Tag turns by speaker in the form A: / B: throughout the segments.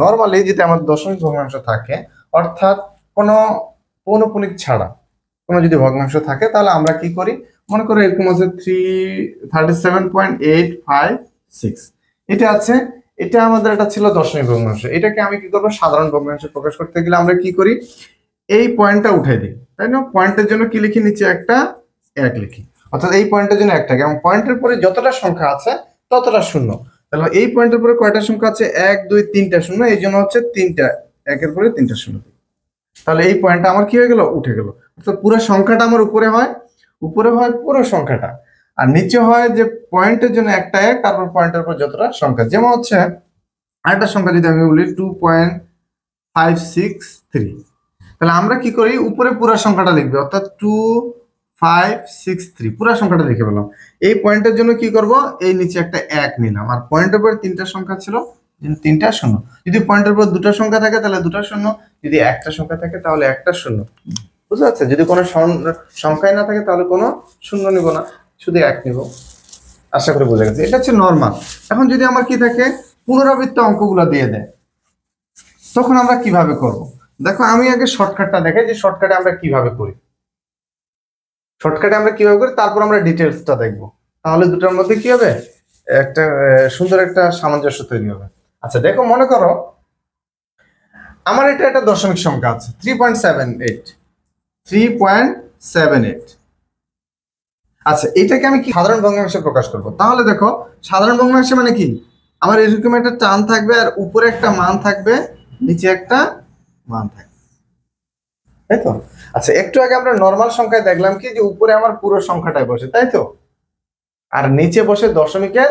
A: Normally যদি আমার দশমিক ভগ্নাংশ থাকে, অর্থাৎ কোনো পৌনঃপুনিক ছাড়া কোনো যদি ভগ্নাংশ থাকে, তাহলে আমরা কি করি, মনে করো এরকম আছে 337.856, এটা আছে, এটা আমাদের এটা ছিল দশমিক ভগ্নাংশ। এটাকে আমি কি করবো, সাধারণ ভগ্নাংশে প্রকাশ করতে গেলে আমরা কি করি, এই পয়েন্টটা উঠাই দিই, তাই না? পয়েন্টের জন্য কি লিখি, নিচে একটা 1 লিখি, অর্থাৎ এই পয়েন্টের জন্য 1 থাকে, এবং পয়েন্টের পরে যতটা সংখ্যা আছে ততটা শূন্য। তাহলে এই পয়েন্টের পরে কয়টা সংখ্যা আছে, 1 2 3টা শূন্য, এই জন্য হচ্ছে 3টা, 1-এর পরে 3টা শূন্য। তাহলে এই পয়েন্টটা আমার কি হয়ে গেল, উঠে গেল। অর্থাৎ পুরো সংখ্যাটা আমার উপরে হয় পুরো সংখ্যাটা, আর নিচে হয় যে পয়েন্টের জন্য একটা 1, তারপর পয়েন্টের পর যতটা সংখ্যা। যেমন হচ্ছে আরেকটা সংখ্যা যদি আমি বলি 2.563, তাহলে আমরা কি করি, উপরে পুরো সংখ্যাটা লিখবে, অর্থাৎ 2563 পুরো সংখ্যাটা লিখে পেলাম। এই পয়েন্টের জন্য কি করব, এই নিচে একটা 1 নিলাম, আর পয়েন্টের পর 3টা সংখ্যা ছিল, 3টা শূন্য। যদি পয়েন্টের পর 2টা সংখ্যা থাকে তাহলে 2টা শূন্য, যদি একটা সংখ্যা থাকে তাহলে একটা শূন্য। বুঝতে পারছেন? যদি কোনো সংখ্যাই না থাকে তাহলে কোনো শূন্য নিব না, শুধু 1 নিব। আশা করি বোঝা গেছে। এটা হচ্ছে নরমাল। এখন যদি আমার কি থাকে, পুনরাবৃত্ত অঙ্কগুলো দিয়ে দেয়, তখন আমরা কিভাবে করব? দেখো আমি আগে শর্টকাটটা দেখাই, যে শর্টকাটে আমরা কিভাবে করি, তারপর আমরা ডিটেলসটা দেখবো। তাহলে দুটোর মধ্যে কি হবে, একটা সুন্দর একটা সামঞ্জস্য তৈরি হবে। আচ্ছা দেখো, মনে করো আমার এটা একটা দশমিক সংখ্যা আছে 3.78। আচ্ছা এটাকে আমি কি সাধারণ ভগ্নাংশে প্রকাশ করব? তাহলে দেখো, সাধারণ ভগ্নাংশে মানে কি, আমার এরকম একটা টান থাকবে, আর উপরে একটা মান থাকবে, নিচে একটা মান থাকবে, তাই তো? আচ্ছা একটু আগে আমরা নরমাল সংখ্যায় দেখলাম কি, যে উপরে আমার পুরো সংখ্যাটাই বসে, তাই তো, আর নিচে বসে দশমিকের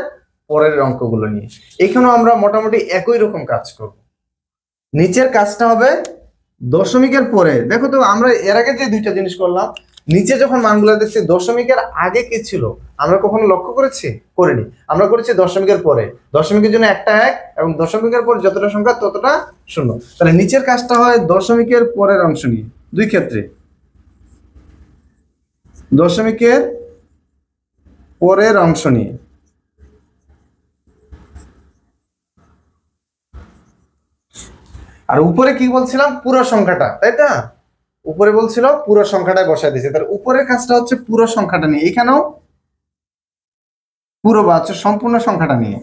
A: পরের অঙ্কগুলো নিয়ে। এখানেও আমরা মোটামুটি একই রকম কাজ করব। নিচের কাজটা হবে দশমিকের পরে। দেখো তো, আমরা এর আগে যে দুইটা জিনিস করলাম, নিচে যখন মানগুলো দেখছি, দশমিকের আগে কি ছিল আমরা কখনো লক্ষ্য করেছি? করিনি। আমরা করেছি দশমিকের পরে, দশমিকের জন্য একটা 1, এবং দশমিকের পর যতটা সংখ্যা ততটা শূন্য। তাহলে নিচের কাজটা হয় দশমিকের পরের অংশ নিয়ে, দুই ক্ষেত্রে, দশমিকের পরের অংশ নিয়ে। আর উপরে কি বলছিলাম, পুরো সংখ্যাটা, তাই না? উপরে বলছিল পুরো সংখ্যাটা বসায় দিয়েছে, তার উপরের কাজটা হচ্ছে পুরো সংখ্যাটা নিয়ে, এখানেও পুরো বা হচ্ছে সম্পূর্ণ সংখ্যাটা নিয়ে।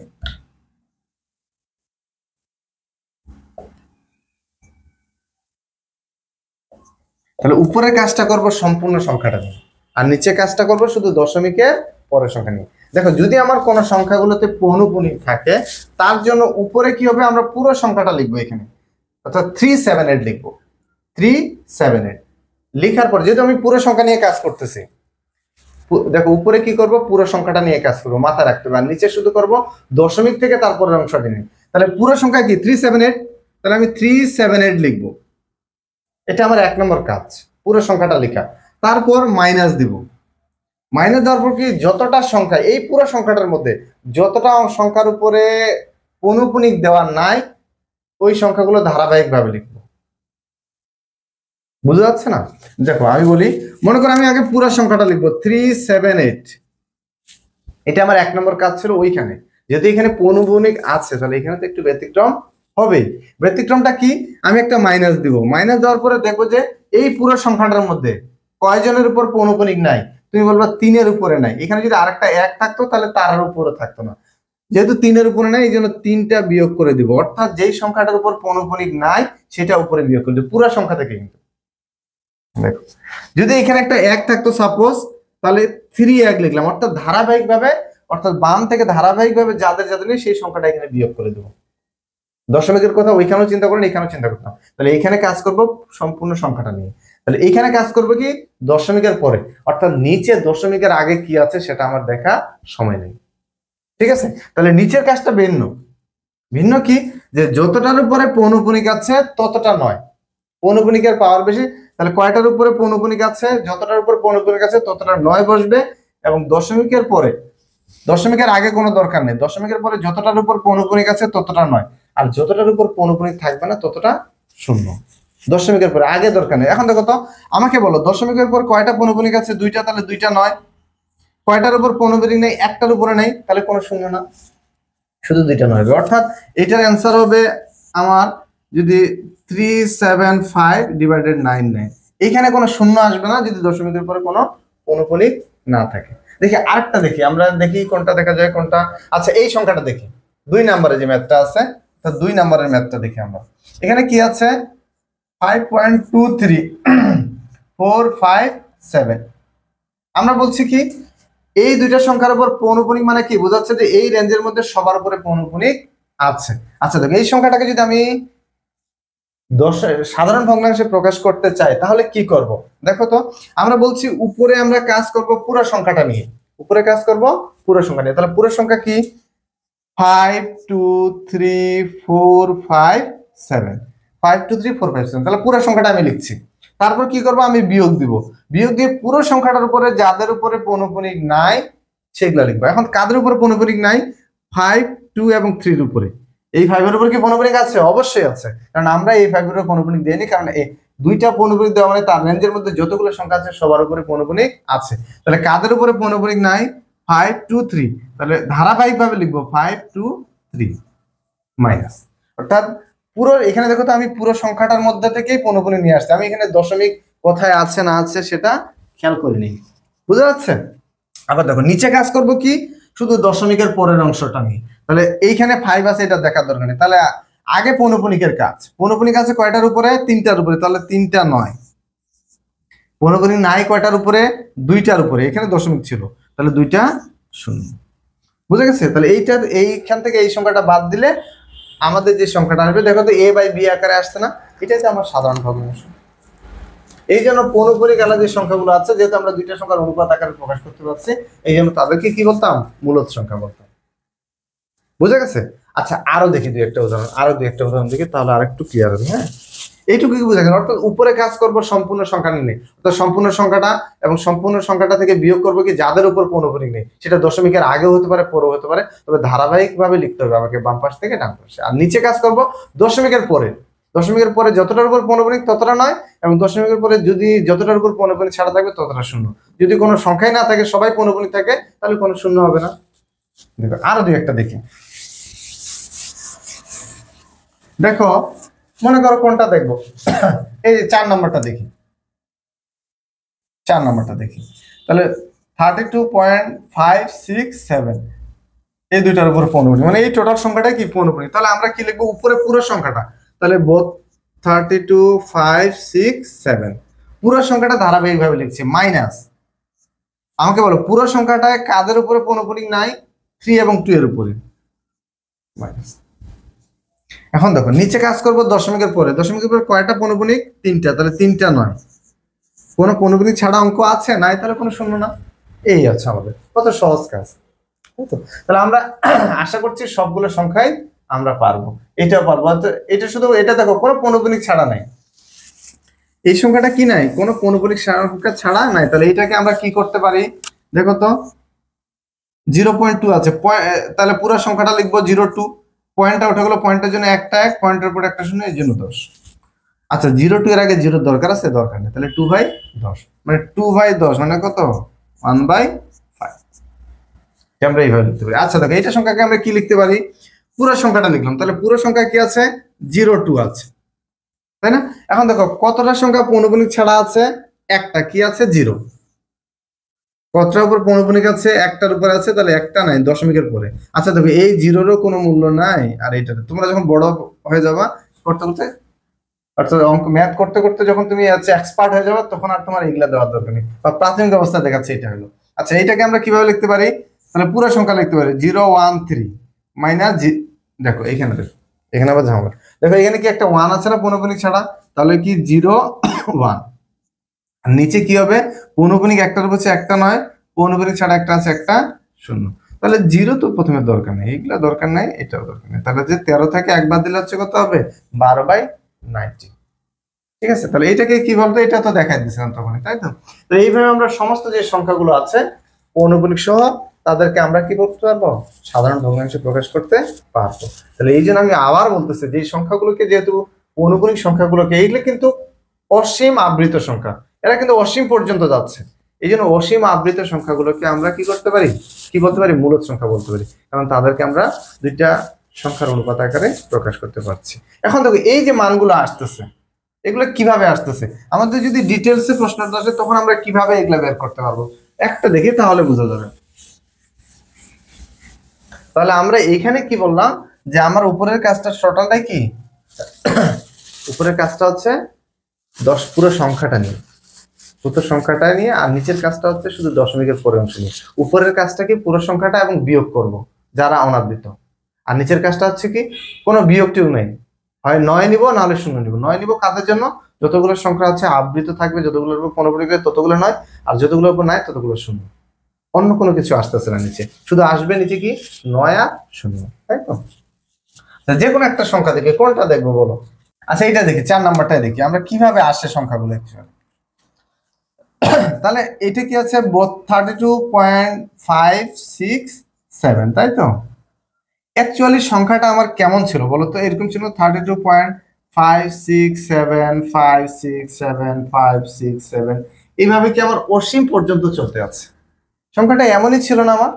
A: তাহলে উপরের কাজটা করব সম্পূর্ণ সংখ্যাটা নিয়ে, আর নিচে কাজটা করব শুধু দশমিকের পরের সংখ্যা নিয়ে। দেখো যদি আমার কোন সংখ্যাগুলোতে পৌনঃপুনিক থাকে, তার জন্য উপরে কি হবে, আমরা পুরো সংখ্যাটা লিখবো এখানে, অর্থাৎ 378 লিখবো। 378 লেখার পর, যেহেতু আমি পুরো সংখ্যা নিয়ে কাজ করতেছি, দেখো উপরে কি করব, পুরো সংখ্যাটা নিয়ে কাজ করবো, মাথায় রাখতে হবে। আর নিচে শুধু করব দশমিক থেকে তারপরের অংশটি নিয়ে। তাহলে পুরো সংখ্যা কি 378, তাহলে আমি 378 লিখবো। এটা আমার 1 নম্বর কাজ, পুরো সংখ্যাটা লেখা। তারপর মাইনাস দিব, মাইনাস দেওয়ার পর কি, যতটা সংখ্যা এই পুরো সংখ্যাটার মধ্যে যতটা সংখ্যার উপরে পৌনঃপুনিক দেওয়া নাই, ওই সংখ্যাগুলো ধারাবাহিকভাবে লিখবো। বুঝা যাচ্ছে না? দেখো আমি বলি, মনে করো আমি আগে পুরো সংখ্যাটা লিখবো 378, এটা আমার 1 নম্বর কাজ ছিল। ওইখানে যেহেতু এখানে পৌনঃপুনিক আছে, তাহলে এখানে তো একটু ব্যতিক্রম হবে। ব্যতিক্রমটা কি, আমি একটা মাইনাস দিব, মাইনাস দেওয়ার পরে দেখবো যে এই পুরো সংখ্যাটার মধ্যে কয়জনের উপর পৌনঃপুনিক নাই, তুমি বলবা 3-এর উপরে নাই। এখানে যদি আরেকটা 1 থাকতো তাহলে তার উপরে থাকতো না, যেহেতু 3-এর উপরে নাই, এই জন্য 3টা বিয়োগ করে দিব, অর্থাৎ যেই সংখ্যাটার উপর পৌনঃপুনিক নাই সেটা উপরে বিয়োগ করে দিব, পুরো সংখ্যা থেকে। কিন্তু দেখো যদি এখানে একটা 1 থাকতো সাপোজ, তাহলে 3 1 লিখলাম, অর্থাৎ ধারাবাহিকভাবে, অর্থাৎ বাম থেকে ধারাবাহিকভাবে যাদের যাদের নেই সেই সংখ্যাটা এখানে বিয়োগ করে দেবো। দশমিকের কথা ওইখানেও চিন্তা করেন, এখানেও চিন্তা করতাম। তাহলে এখানে কাজ করব সম্পূর্ণ সংখ্যাটা নিয়ে। তাহলে এইখানে কাজ করবো কি, দশমিকের পরে, অর্থাৎ নিচে দশমিকের আগে কি আছে সেটা আমার দেখা সময় নেই। ঠিক আছে? তাহলে নিচের কাজটা ভিন্ন। ভিন্ন কি, যে যতটার উপরে পৌনঃপুনিক আছে ততটা নয়, পৌনঃপুনিকের পাওয়ার বেশি। তাহলে কয়টার উপরে পৌনঃপুনিক আছে, যতটার উপরে পৌনঃপুনিক আছে ততটা 9 বসবে, এবং দশমিকের পরে, দশমিকের আগে কোনো দরকার নেই, দশমিকের পরে যতটার উপর পৌনঃপুনিক আছে ততটা 9, আর যতটার উপর পৌনঃপুনিক থাকবে না ততটা 0। দশমিকের পরে আগে দরকার নেই। এখন দেখো তো, আমাকে বলো দশমিকের পর কয়টা পৌনঃপুনিক আছে, 2টা, তাহলে 2টা 9। কয়টার উপর পৌনঃপুনিক নেই, একটার উপরে নেই, তাহলে কোনো 0 না, শুধু 2টা 9 হবে। অর্থাৎ এটার অ্যান্সার হবে আমার যদি 375 ডিভাইডেড 99, এইখানে কোনো শূন্য আসবে না যদি দশমিকের পরে কোনো পৌনঃপুনিক না থাকে। দেখি আরেকটা দেখি, আমরা দেখি কোনটা দেখা যায় কোনটা। আচ্ছা এই সংখ্যাটা দেখি, 2 নম্বরে যে ম্যাথটা আছে, তো 2 নম্বরের ম্যাথটা দেখি আমরা। এখানে কি আছে 5.23457। আমরা বলছি কি এই দুইটা সংখ্যার উপর পৌনঃপুনিক মানে কি বোঝাচ্ছে যে এই রেঞ্জের মধ্যে সবার উপরে পৌনঃপুনিক আছে। আচ্ছা দেখো এই সংখ্যাটাকে যদি আমি সাধারণ ভগ্নাংশে প্রকাশ করতে চাই তাহলে কি করব? দেখো তো আমরা বলছি উপরে আমরা কাজ করব পুরো সংখ্যাটা নিয়ে, উপরে কাজ করব পুরো সংখ্যা নিয়ে। তাহলে পুরো সংখ্যা কি 5234557, 5234557, তাহলে পুরো সংখ্যাটা আমি লিখছি। তারপর কি করব আমি বিয়োগ দিব, বিয়োগ দিয়ে পুরো সংখ্যাটার উপরে যাদের উপরে পৌনঃপুনিক নাই সেগুলা লিখবো। এখন কাদের উপরে পৌনঃপুনিক নাই? 5, 2 এবং 3 এর উপরে। এই 5 এর উপরে কি পৌনঃপুনিক আছে? অবশ্যই আছে, কারণ আমরা এই 5 এর উপরে পৌনঃপুনিক দেইনি, কারণ এই দুইটা পৌনঃপুনিক দেওয়া মানে তার রেঞ্জের মধ্যে যতগুলো সংখ্যা আছে সবার উপরে পৌনঃপুনিক আছে। তাহলে কাদের উপরে পৌনঃপুনিক নাই? 5, 2, 3। তাহলে ধারাবাহিকভাবে লিখবো 5, 2, 3 মাইনাস, অর্থাৎ পুরো এখানে দেখো তো আমি পুরো সংখ্যাটার মধ্যে থেকেই পৌনঃপুনিক নিয়ে আসছি, আমি এখানে দশমিক কোথায় আছে না আছে সেটা খেয়াল করিনি। বুঝা যাচ্ছে? আবার দেখো নিচে কাজ করব কি শুধু দশমিকের পরের অংশটা নিয়ে। তাহলে এইখানে 5 আছে এটা দেখার দরকার নেই, তাহলে আগে পৌনঃপুনিকের কাজ। পৌনঃপুনিক আছে কয়টার উপরে? 3টার উপরে, তাহলে 3টা নয়। পৌনঃপুনিক নাই কয়টার উপরে? 2টার উপরে, এখানে দশমিক ছিল তাহলে 2টা শূন্য। বুঝা গেছে? তাহলে এইখান থেকে এই সংখ্যাটা বাদ দিলে আমাদের যে সংখ্যাটা আসবে, দেখো তো a/b আকারে আসছে না, এটাই তো আমার সাধারণ ভগ্নাংশ। এই জন্য পৌনঃপুনিক আলাদা যে সংখ্যাগুলো আছে, যেহেতু আমরা দুইটা সংখ্যার অনুপাত আকারে প্রকাশ করতে পারছি, এই জন্য তাদেরকে কি বলতাম? মূলদ সংখ্যা বলতাম। বুঝা গেছে? আচ্ছা আরো দেখি দুই একটা উদাহরণ দেখি, তাহলে আরেকটু ক্লিয়ার হবে। হ্যাঁ এইটুকু কি বোঝা গেল? অর্থাৎ উপরে কাজ করব সম্পূর্ণ সংখ্যা নিয়ে, অর্থাৎ সম্পূর্ণ সংখ্যাটা এবং সম্পূর্ণ সংখ্যাটা থেকে বিয়োগ করবো কি যাদের উপর পৌনঃপুনিক নেই, সেটা দশমিকের আগেও হতে পারে পরেও হতে পারে, তবে ধারাবাহিক ভাবে লিখতে হবে আমাকে বাম পাশ থেকে ডান পাশে। আর নিচে কাজ করব দশমিকের পরে, দশমিকের পরে যতটার উপর পৌনঃপুনিক ততটা নয়, এবং দশমিকের পরে যদি যতটার উপর পৌনঃপুনিক ছাড়া থাকবে ততটা শূন্য। যদি কোনো সংখ্যাই না থাকে সবাই পৌনঃপুনিক থাকে তাহলে কোনো শূন্য হবে না। দেখো আরো দুই একটা দেখি। দেখো মনে করো কোনটা দেখবো, এই যে 4 নম্বরটা দেখি, 4 নম্বরটা দেখি। তাহলে 32.567 এই দুইটার উপর পৌনঃপুনিক, মানে এই টোটাল সংখ্যাটা কি পৌনঃপুনিক। তাহলে আমরা কি লিখবো? উপরে পুরো সংখ্যাটা, তাহলে বোথ 32.567 পুরো সংখ্যাটা ধারাবাহিকভাবে লিখছি, মাইনাস আমাকে বলো পুরো সংখ্যাটায় কাদের উপরে পৌনঃপুনিক নাই? 3 এবং 2 এর উপরে, মাইনাস। এখন দেখো নিচে কাজ করবো দশমিকের পরে, দশমিকের পরে কয়টা পৌনঃপুনিক? 3টা, তাহলে 3টা নয়। কোনো পৌনঃপুনিক ছাড়া অঙ্ক আছে? নাই, তাহলে কোনো শূন্য না। এই আছে আমাদের, কত সহজ কাজ। তাহলে আমরা আশা করছি সবগুলো সংখ্যাই আমরা পারবো, এটাও পারবো। এটা শুধু এটা দেখো কোনো পৌনঃপুনিক ছাড়া নাই, এই সংখ্যাটা কি নাই? কোনো পৌনঃপুনিক সংখ্যা ছাড়া নাই। তাহলে এটাকে আমরা কি করতে পারি? দেখো তো 0.2 আছে, তাহলে পুরো সংখ্যাটা লিখবো 0.2, পয়েন্টটা উঠে গেলো, পয়েন্টের জন্য একটা 1, পয়েন্টের উপর একটা শূন্য, এই জন্য 10। আচ্ছা 0.2 এর আগে 0 দরকার আছে? দরকার নেই, তাহলে 2/10, মানে 2/10 মানে কত? 1/5। আমরা এইভাবে লিখতে পারি। আচ্ছা দেখো এইটা সংখ্যাকে আমরা কি লিখতে পারি? পুরো সংখ্যাটা লিখলাম, তাহলে পুরো সংখ্যা কি আছে? 0.2 আছে, তাই না? এখন দেখো কতটা সংখ্যা পৌনঃপুনিক ছাড়া আছে? একটা, কি আছে? 0। কতটার উপর পৌনঃপুনিক আছে? একটার উপর আছে, তাহলে একটা নাই দশমিকের পরে। আচ্ছা দেখো এই 0-রও কোনো মূল্য নাই, আর এইটাতে তোমরা যখন বড় হয়ে যাবা করতে করতে, অর্থাৎ অঙ্ক ম্যাথ করতে করতে যখন তুমি এক্সপার্ট হয়ে যাবে তখন আর তোমার এগুলা দেওয়ার দরকার নেই, বা প্রাথমিক অবস্থা দেখাচ্ছে এটা হলো। আচ্ছা এইটাকে আমরা কিভাবে লিখতে পারি? তাহলে পুরো সংখ্যা লিখতে পারি 013 মাইনাস, দেখো এখানে, দেখো এখানে আবার ঝামেলা। দেখো এখানে কি একটা 1 আছে না পৌনঃপুনিক ছাড়া, তাহলে কি 0.1। আর নিচে কি হবে? পৌনঃপুনিক একটার উপর একটা নয়, পৌনঃপুনিক ছাড়া একটা আছে, একটা শূন্য। তাহলে 0 তো প্রথমে দরকার নেই, এইগুলা দরকার নেই, এটাও দরকার নেই। তাহলে যে 13 থেকে একবার দিলে হচ্ছে কত হবে? 12/90। ঠিক আছে? তাহলে এটাকে কি বলতো? এটা তো দেখাই দিয়েছিলাম তখন, তাই তো? তো এইভাবে আমরা সমস্ত যে সংখ্যাগুলো আছে পৌনঃপুনিক সহ তাদেরকে আমরা কি করতে পারবো? সাধারণ ভগ্নাংশে প্রকাশ করতে পারবো। তাহলে এই জন্য আমি আবার বলতেছি যে সংখ্যাগুলোকে, যেহেতু পৌনঃপুনিক সংখ্যাগুলোকে, এইগুলো কিন্তু অসীম আবৃত সংখ্যা, এরা কিন্তু অসীম পর্যন্ত যাচ্ছে। এই জন্য অসীম আবৃত সংখ্যাগুলোকে আমরা কি করতে পারি? কি বলতে পারি? মূলদ সংখ্যা বলতে পারি, কারণ তাদেরকে আমরা দুইটা সংখ্যার অনুপাত আকারে প্রকাশ করতে পারছি। এখন দেখো এই যে মানগুলো আসতেছে এগুলো কিভাবে আসতেছে, আমাদের যদি ডিটেলসে প্রশ্নটা আসে তখন আমরা কিভাবে এগুলা বের করতে পারবো একটা দেখি তাহলে বোঝা যাবে। তাহলে আমরা এইখানে কি বললাম যে আমার উপরের কাজটা টোটালটা কি, উপরের কাজটা হচ্ছে 10 পুরো সংখ্যাটা নিয়ে, পুরো সংখ্যাটা নিয়ে, আর নিচের কাজটা হচ্ছে শুধু দশমিকের পরের অংশ নিয়ে। উপরের কাজটা কি পুরো সংখ্যাটা এবং বিয়োগ করব যারা অনাবৃত, আর নিচের কাজটা হচ্ছে কি কোনো বিয়োগ টিয়োগ নেই, হয় 9 নিব নাহলে 0 নিব। 9 নিব কাদের জন্য, যতগুলো সংখ্যা আছে আবৃত থাকবে, যতগুলোর উপর 15 ততগুলো 9, আর যতগুলোর উপর নাই ততগুলো 0। অন্য কোনো কিছু আসতেছে না নিচে, শুধু আসবে নিচে কি 9 আর 0, তাই তো? যে কোনো একটা সংখ্যা দেখে কোনটা দেখবো বলো? আচ্ছা এইটা দেখি, 4 নাম্বারটাই দেখি আমরা কিভাবে আসে সংখ্যাগুলো অ্যাকচুয়ালি। তাহলে এটা কি আছে 32.567, তাই তো? অ্যাকচুয়ালি সংখ্যাটা আমার কেমন ছিল বলো তো, এরকম ছিল 32.567567567 এইভাবে কি আমার অসীম পর্যন্ত চলতে আছে? সংখ্যাটা এমনই ছিল না আমার?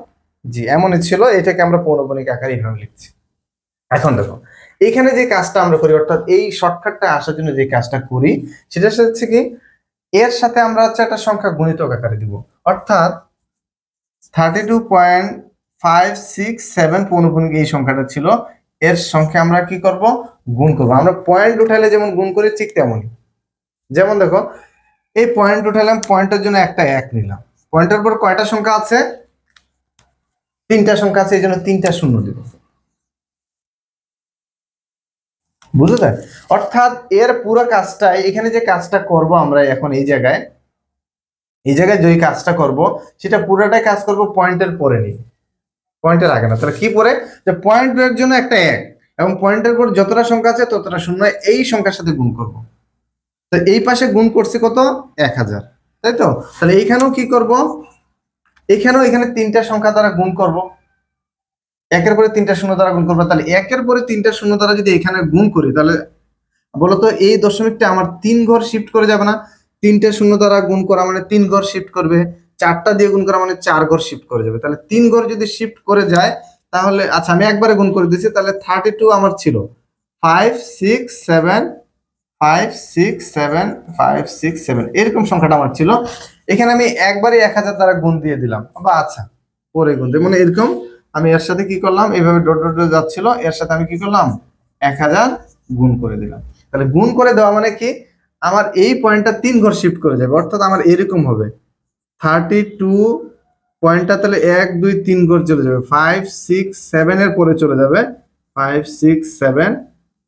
A: জি এমনই ছিল, এটাকে আমরা পৌনঃপুনিক আকারে এইভাবে লিখছি। এখন দেখো এইখানে যে কাজটা আমরা করি, অর্থাৎ এই শর্টকাটটা আসার জন্য যে কাজটা করি সেটা হচ্ছে কি, এর সাথে আমরা হচ্ছে একটা সংখ্যা গুণিতক আকারে দিব, অর্থাৎ 32.567 পৌনঃপুনিক এই সংখ্যাটা ছিল, এর সংখ্যা আমরা কি করব গুণ করব। আমরা পয়েন্ট উঠাইলে যেমন গুণ করি ঠিক তেমনই। যেমন দেখো এই পয়েন্ট উঠাইলাম, পয়েন্টের জন্য একটা 1 নিলাম, পয়েন্টের পর কয়টা সংখ্যা আছে, 3টা সংখ্যা আছে, এই জন্য 3টা শূন্য দিব। বুঝতে যায়? অর্থাৎ এর পুরো কাজটাই এখানে যে কাজটা করব আমরা এখন এই জায়গায় যে কাজটা করব সেটা পুরোটাই কাজ করব পয়েন্টের পরে নিয়ে, পয়েন্টের আগে না। তাহলে কি পরে, যে পয়েন্টের জন্য একটা 1 এবং পয়েন্টের পর যতটা সংখ্যা আছে ততটা শূন্য এই সংখ্যার সাথে গুণ করব। তো এই পাশে গুণ করছে কত 1000, তাই তো? তাহলে এইখানেও কি করব, এখানেও এখানে 3টা সংখ্যা দ্বারা গুণ করব, 1-এর পরে 3টা শূন্য দ্বারা গুণ করবো। তাহলে 1-এর পরে 3টা শূন্য দ্বারা যদি এখানে গুণ করি তাহলে বলতো এই দশমিকটা আমার 3 ঘর শিফট করে যাবে না? 3টে শূন্য দ্বারা গুণ করা মানে 3 ঘর শিফট করবে, 4টা দিয়ে গুণ করা মানে 4 ঘর শিফট করে যাবে। তাহলে 3 ঘর যদি শিফট করে যায় তাহলে আচ্ছা আমি একবারে গুণ করে দিচ্ছি, তাহলে 32 আমার ছিল 567 এরকম সংখ্যাটা আমার ছিল। এখানে আমি একবারে 1000 দ্বারা গুণ দিয়ে দিলাম, বা আচ্ছা পরে গুণ দিয়ে মানে এরকম আমি এর সাথে কি করলাম, এইভাবে ডট ডট যাচ্ছিল, এর সাথে আমি কি করলাম 1000 গুণ করে দিলাম। তাহলে গুণ করে দেওয়া মানে কি, আমার এই পয়েন্টটা 3 ঘর শিফট করে যাবে, অর্থাৎ আমার এরকম হবে 32 পয়েন্টটা তাহলে 1 2 3 ঘর চলে যাবে, 5 6 7 এর পরে চলে যাবে 5 6 7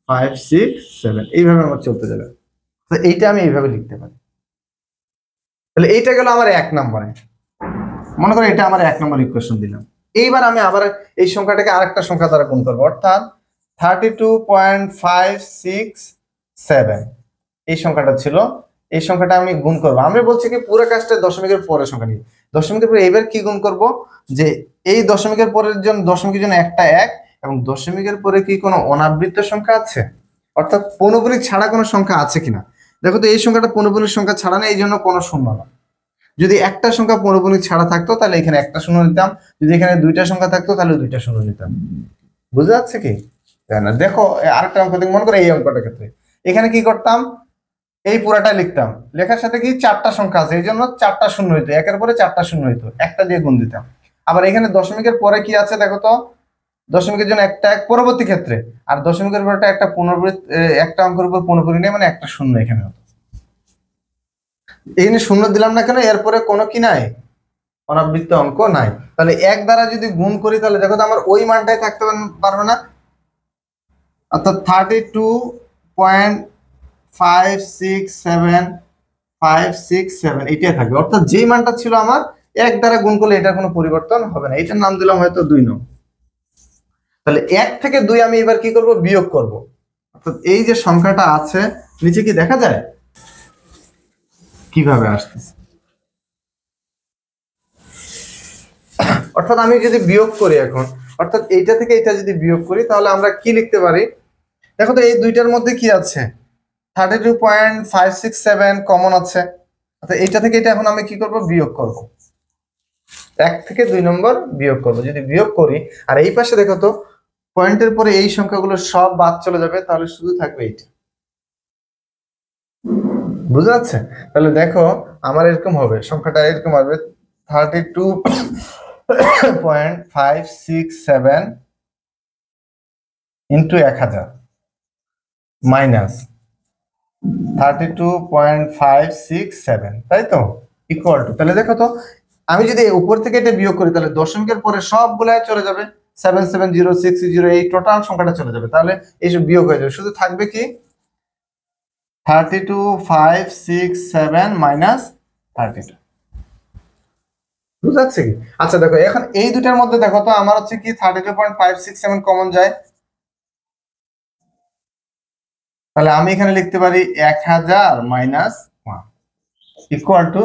A: 5 6 7 এইভাবে আমার চলতে যাবে। তো এইটা আমি এইভাবে লিখতে পারি। তাহলে এইটা গেল আমার 1 নম্বরে, মনে করো এটা আমার 1 নম্বর ইকুয়েশন দিলাম। এইবার আমি আবার এই সংখ্যাটাকে আরেকটা সংখ্যা দ্বারা গুণ করবো, অর্থাৎ 32.567 এই সংখ্যাটা ছিল, এই সংখ্যাটা আমি গুণ করবো। আমরা বলছি কি পুরো কাজটা দশমিকের পরের সংখ্যা নিয়ে, দশমিকের পরে এবার কি গুণ করব, যে এই দশমিকের পরের জন্য দশমিকের জন্য একটা 1 এবং দশমিকের পরে কি কোনো অনাবৃত্ত সংখ্যা আছে, অর্থাৎ পৌনঃপুনিক ছাড়া কোনো সংখ্যা আছে কিনা। দেখো তো এই সংখ্যাটা পৌনঃপুনিক সংখ্যা ছাড়া না, এই জন্য কোনো শূন্য না। যদি একটা সংখ্যা পৌনঃপুনিক ছাড়া থাকতো তাহলে এখানে একটা শূন্য নিতাম, যদি এখানে 2টা সংখ্যা থাকতো তাহলে 2টা শূন্য নিতাম। বুঝা যাচ্ছে কি? তাই না? দেখো আরেকটা অঙ্ক দেখো, মনে করো এই অঙ্কটার ক্ষেত্রে এখানে কি করতাম, এই পুরাটা লিখতাম, লেখার সাথে কি 4টা সংখ্যা আছে এই জন্য 4টা শূন্য হইতো, 1-এর পরে 4টা শূন্য হইতো, একটা দিয়ে গুণ দিতাম। আবার এখানে দশমিকের পরে কি আছে দেখো তো, দশমিকের জন্য একটা 1 পরবর্তী ক্ষেত্রে, আর দশমিকের পরে একটা পুনরাবৃত্তি, একটা অঙ্কের উপর পুনঃপুনি নেই মানে একটা শূন্য এখানে হতো। এখানে শূন্য দিলাম না কেন, এরপরে কোনো কি নাই অনাবৃত্ত অঙ্ক নাই। তাহলে 1 দ্বারা যদি গুণ করি তাহলে দেখো তো আমার ওই মানটাই থাকতে পারবে না, অর্থাৎ 32.567 এটাই থাকবে, অর্থাৎ যেই মানটা ছিল আমার 1 দ্বারা গুণ করলে এটার কোনো পরিবর্তন হবে না। এটার নাম দিলাম হয়তো 2 নং। তাহলে 1 থেকে 2 আমি এবার কি করব, বিয়োগ করব, অর্থাৎ এই যে সংখ্যাটা আছে নিচে কি দেখা যায় কিভাবে আসতেছে, অর্থাৎ আমি যদি বিয়োগ করি এখন, অর্থাৎ এইটা থেকে এটা যদি বিয়োগ করি তাহলে আমরা কি লিখতে পারি, দেখো তো এই দুইটার মধ্যে কি আছে 32.567 কমন আছে, অর্থাৎ এইটা থেকে এটা এখন আমি কি করব, বিয়োগ করব, 1 থেকে 2 নম্বর বিয়োগ করব। যদি বিয়োগ করি আর এই পাশে দেখো তো পয়েন্টের পরে এই সংখ্যাগুলো সব বাদ চলে যাবে, তাহলে শুধু থাকবে এইটা। বুঝা যাচ্ছে? তাহলে দেখো আমার এরকম হবে, সংখ্যাটা এরকম হবে 32.567 ইন্টু 1000 মাইনাস 32.567, তাই তো, ইকুয়াল টু, তাহলে দেখো তো আমি যদি উপর থেকে এটা বিয়োগ করি তাহলে দশমিকের পরে সবগুলো চলে যাবে, 77060 এই টোটাল সংখ্যাটা চলে যাবে, তাহলে এইসব বিয়োগ হয়ে যাবে, শুধু থাকবে কি 32.567 মাইনাস 32। বুঝা যাচ্ছে কি? আচ্ছা দেখো এখন এই দুটার মধ্যে দেখো তো আমার হচ্ছে কি 32.567 কমন যায়, তাহলে আমি এখানে লিখতে পারি 1000 মাইনাস 1 ইকুয়াল টু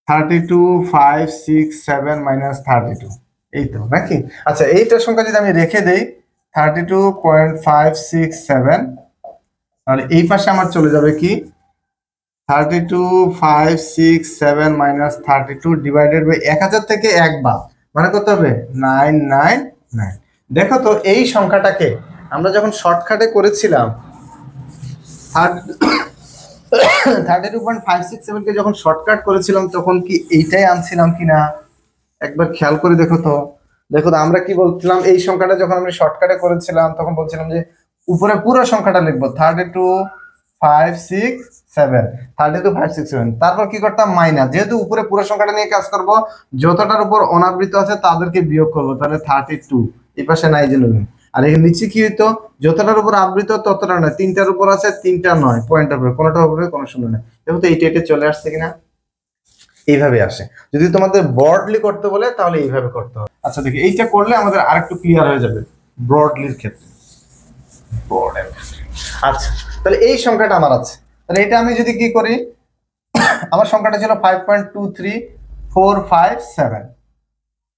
A: 32.567 মাইনাস 32, এই তো নাকি? আচ্ছা এইটার সংখ্যা যদি আমি রেখে দেই 32.567, তাহলে এই পাশে আমার চলে যাবে কি 32.567 মাইনাস 32 ডিভাইডেড বাই 1000 থেকে 1 বাদ, মানে কত হবে 999। দেখো তো এই সংখ্যাটাকে আমরা যখন শর্টকাটে করেছিলাম 32.567 কে যখন শর্টকাট করেছিলাম তখন কি এইটাই আনছিলাম কিনা একবার খেয়াল করে দেখো তো। দেখো তো আমরা কি বলছিলাম, এই সংখ্যাটা যখন আমরা শর্টকাটে করেছিলাম তখন বলছিলাম যে উপরে পুরো সংখ্যাটা লিখবো 32.567, তারপর কি করতাম মাইনাস, যেহেতু উপরে পুরো সংখ্যাটা নিয়ে কাজ করব, যতটার উপর অনাবৃত আছে তাদেরকে বিয়োগ করবো, তাহলে 32 এই পাশে নাই যে, আর এখানে নিচে কি হইতো, যতটার উপর আবৃত ততটা নয়, তিনটার উপর আছে তিনটা নয়, পয়েন্টের উপর কোনোটা উপরে কোনো শূন্য নেই। দেখো তো এইটা চলে আসছে কিনা, এইভাবে আসে। যদি তোমাদের ব্রডলি করতে বলে তাহলে এইভাবে করতে হবে। আচ্ছা দেখি এইটা করলে আমাদের আরেকটু ক্লিয়ার হয়ে যাবে ব্রডলির ক্ষেত্রে। আচ্ছা তাহলে এই সংখ্যাটা আমার আছে, তাহলে এটা আমি যদি কি করি, আমার সংখ্যাটা ছিল 5.23457,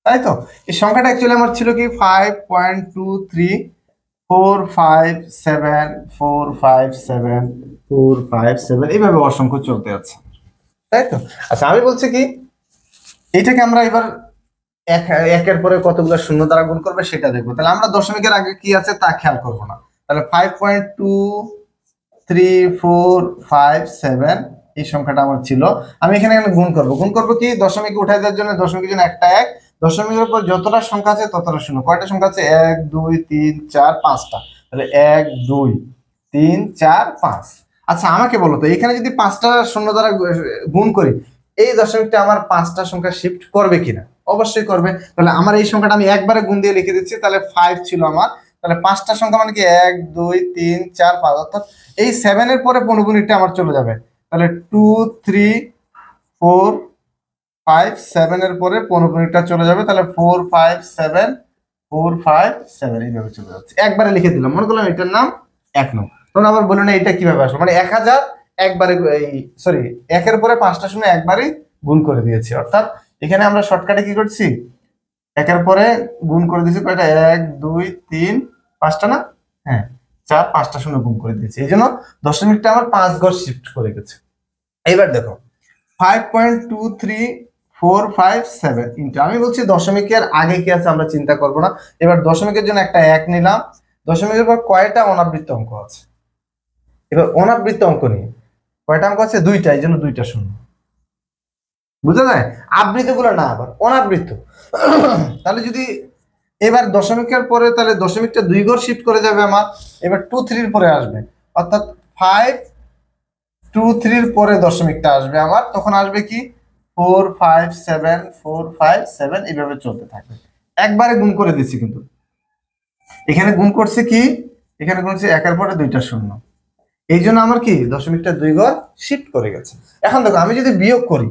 A: তাই তো, এই সংখ্যাটা অ্যাকচুয়ালি আমার ছিল কি 5.23457 এইভাবে অসংখ্য চলতে আছে, তাই তো। আচ্ছা আমি বলছি কি এইটাকে আমরা এবার একের পরে কতগুলো শূন্য দ্বারা গুণ করবে সেটা দেখবো, তাহলে আমরা দশমিকের আগে কি আছে তা খেয়াল করবো না, তাহলে 5.23457 এই সংখ্যাটা আমার ছিল, আমি এখানে গুণ করবো কি দশমিকে উঠাই দেওয়ার জন্য, দশমিকের জন্য একটা 1, দশমিকের উপর যতটা সংখ্যা আছে ততটা শূন্য, কয়টা সংখ্যা আছে 1 2 3 4 5টা, তাহলে 1 2 3 4 5। আচ্ছা আমাকে বলো তো এখানে যদি 5টা শূন্য দ্বারা গুণ করি এই দশমিকটা আমার 5টা সংখ্যা শিফট করবে কিনা, অবশ্যই করবে, তাহলে আমার এই সংখ্যাটা আমি একবারে গুণ দিয়ে লিখে দিচ্ছি, তাহলে 5 ছিল আমার, তাহলে 5টা সংখ্যা মানে কি 1 2 3 4 5, অর্থাৎ এই 7 এর পরে পৌনঃপুনিকটা আমার চলে যাবে, তাহলে 2 3 4 5 7 এর পরে পৌনঃপুনিকটা চলে যাবে, তাহলে 4 5 7 4 5 7 এইভাবে চলে যাচ্ছে, একবারে লিখে দিলাম, মনে করলাম এটার নাম 1 নং। তখন আবার বললেন এটা কিভাবে আসলো, মানে 1000 একবারে সরি 1 এর পরে 5টা শূন্য একবারে গুণ করে দিয়েছি, অর্থাৎ এখানে আমরা শর্টকাটে কি করছি 1 এর পরে গুণ করে দিয়েছি কয়টা 1 2 3 5টা না, হ্যাঁ 4 5টা শূন্য গুণ করে দিয়েছি, এই জন্য দশমিকটা আমার 5 ঘর শিফট করে গেছে। এবার দেখো 5.23457 ইন্টু, আমি বলছি দশমিকের আগে কি আছে আমরা চিন্তা করব না, এবার দশমিকের জন্য একটা 1 নিলাম, দশমিকের পর কয়টা অনাবৃত্ত অঙ্ক আছে, এবার অনাবৃত্ত অঙ্ক নিয়ে কয়টা অঙ্ক আছে 2টা, এই জন্য 2টা শূন্য, বুঝা যায়, আবৃত গুলো না আবার অনাবৃত। তাহলে যদি এবার দশমিকের পরে তাহলে দশমিকটা 2 ঘর শিফট করে যাবে আমার, এবার 2 3 পরে আসবে, অর্থাৎ 5 2 3 পরে দশমিকটা আসবে আমার, তখন আসবে কি 4 5 7 4 5 7 এইভাবে চলতে থাকবে, একবারে গুণ করে দিচ্ছি, কিন্তু এখানে গুণ করছে কি, এখানে গুণছে 1 এর পরে 2টা শূন্য, এই জন্য আমার কি দশমিকটা 2 ঘর শিফট করে গেছে। এখন দেখো আমি যদি বিয়োগ করি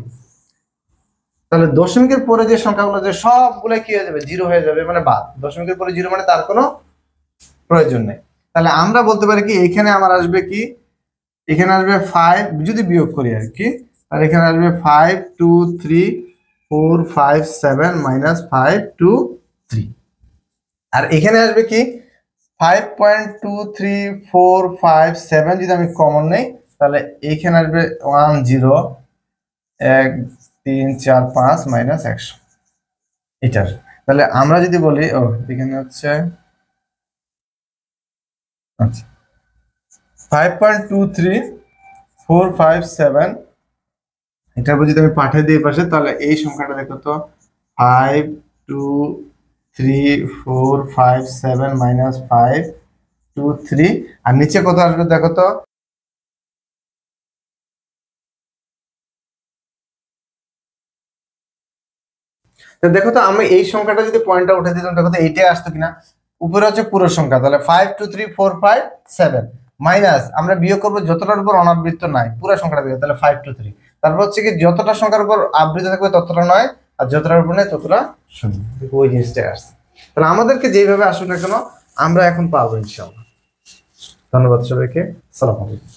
A: তাহলে দশমিকের পরে যে সংখ্যাগুলো যে সবগুলো কি হয়ে যাবে 0 হয়ে যাবে, মানে বাদ, দশমিকের পরে 0 মানে তার কোনো প্রয়োজন নেই, তাহলে আমরা বলতে পারি কি এখানে আমার আসবে কি, এখানে আসবে 5 যদি বিয়োগ করি আর কি, আর এখানে আসবে 5 2 3 4 5 7 মাইনাস 5 2 3, আর এখানে আসবে কি 5.23457 যদি আমি কমন নেই তাহলে এখানে আসবে 1 0 1 3 4 5 মাইনাস 100 এটার, তাহলে আমরা যদি বলি ও এখানে হচ্ছে আচ্ছা 5.23457 এটার উপর যদি আমি পাঠিয়ে দিই পাশে, তাহলে এই সংখ্যাটা দেখো তো 5.23457 মাইনাস 523, আর নিচে কত আসবে দেখো তো। তো দেখো তো আমি এই সংখ্যাটা যদি পয়েন্টটা উঠে দিতাম, দেখো তো এইটাই আসতো কিনা। উপরে হচ্ছে পুরো সংখ্যা, তাহলে 5234557 মাইনাস আমরা বিয়োগ করবো যতটার উপর অনাবৃত্ত নাই, পুরো সংখ্যাটা বিয়োগ, তাহলে 523। তারপর হচ্ছে কি যতটা সংখ্যার উপর আবৃত থাকবে ততটা নয়, আর যতটার উপর নেই ততটা শূন্য। ওই জিনিসটাই আসছে। তাহলে আমাদেরকে যেভাবে আসুক না কেন আমরা এখন পাবো ইনশাআল্লাহ। ধন্যবাদ সবাইকে, সালাম আলাইকুম।